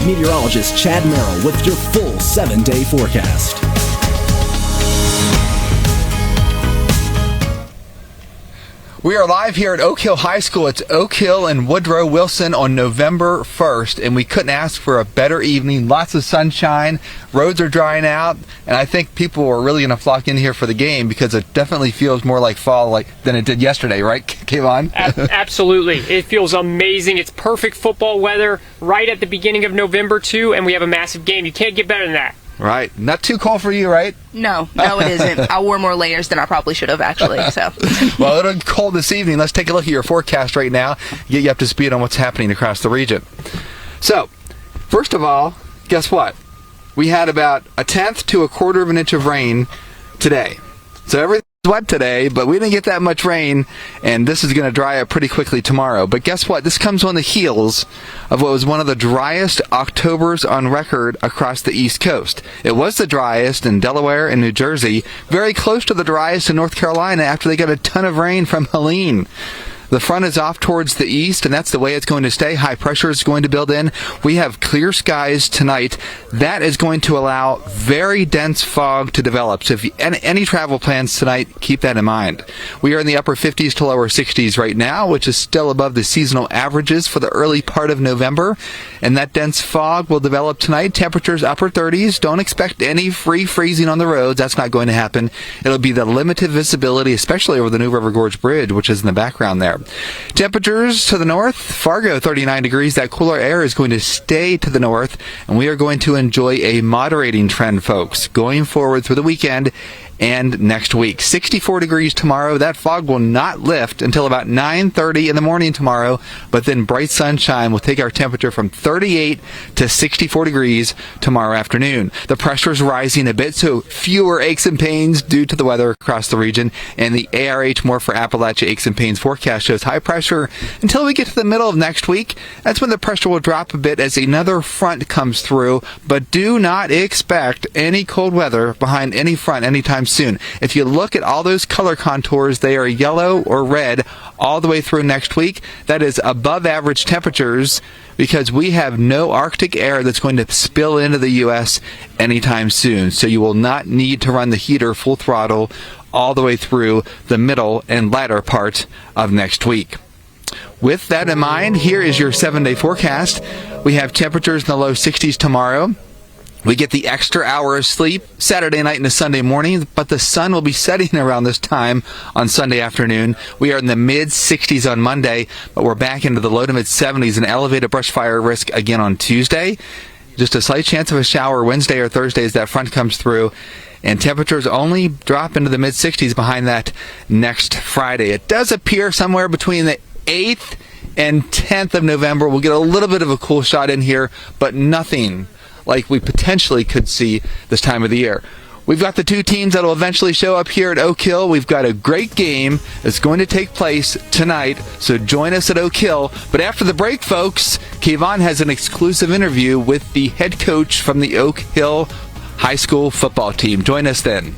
meteorologist Chad Merrill with your full 7-day forecast. We are live here at Oak Hill High School. It's Oak Hill and Woodrow Wilson on November 1st, and we couldn't ask for a better evening. Lots of sunshine, roads are drying out, and I think people are really going to flock in here for the game because it definitely feels more like fall than it did yesterday, right, Kayvon? Absolutely. It feels amazing. It's perfect football weather right at the beginning of November, too, and we have a massive game. You can't get better than that. Right. Not too cold for you, right? No, it isn't. I wore more layers than I probably should have, actually. So. Well, it'll be cold this evening. Let's take a look at your forecast right now, get you up to speed on what's happening across the region. So, first of all, guess what? We had about 1/10 to 1/4 of an inch of rain today. So everything's wet today, but we didn't get that much rain, and this is going to dry up pretty quickly tomorrow. But guess what? This comes on the heels of what was one of the driest Octobers on record across the East Coast. It was the driest in Delaware and New Jersey, very close to the driest in North Carolina after they got a ton of rain from Helene. The front is off towards the east, and that's the way it's going to stay. High pressure is going to build in. We have clear skies tonight. That is going to allow very dense fog to develop. So if you, any travel plans tonight, keep that in mind. We are in the upper 50s to lower 60s right now, which is still above the seasonal averages for the early part of November. And that dense fog will develop tonight. Temperatures upper 30s. Don't expect any free freezing on the roads. That's not going to happen. It'll be the limited visibility, especially over the New River Gorge Bridge, which is in the background there. Temperatures to the north, Fargo 39 degrees. That cooler air is going to stay to the north, and we are going to enjoy a moderating trend, folks, going forward through the weekend and next week. 64 degrees tomorrow. That fog will not lift until about 9:30 in the morning tomorrow, but then bright sunshine will take our temperature from 38 to 64 degrees tomorrow afternoon. The pressure is rising a bit, so fewer aches and pains due to the weather across the region, and the ARH More for Appalachia Aches and Pains forecast shows high pressure until we get to the middle of next week. That's when the pressure will drop a bit as another front comes through, but do not expect any cold weather behind any front anytime soon. If you look at all those color contours, they are yellow or red all the way through next week. That is above average temperatures because we have no Arctic air that's going to spill into the U.S. anytime soon. So you will not need to run the heater full throttle all the way through the middle and latter part of next week. With that in mind, here is your 7-day forecast. We have temperatures in the low 60s tomorrow. We get the extra hour of sleep Saturday night into Sunday morning, but the sun will be setting around this time on Sunday afternoon. We are in the mid-60s on Monday, but we're back into the low to mid-70s and elevated brush fire risk again on Tuesday. Just a slight chance of a shower Wednesday or Thursday as that front comes through. And temperatures only drop into the mid-60s behind that next Friday. It does appear somewhere between the 8th and 10th of November. We'll get a little bit of a cool shot in here, but nothing like we potentially could see this time of the year. We've got the two teams that will eventually show up here at Oak Hill. We've got a great game that's going to take place tonight, so join us at Oak Hill. But after the break, folks, Kayvon has an exclusive interview with the head coach from the Oak Hill High School football team. Join us then.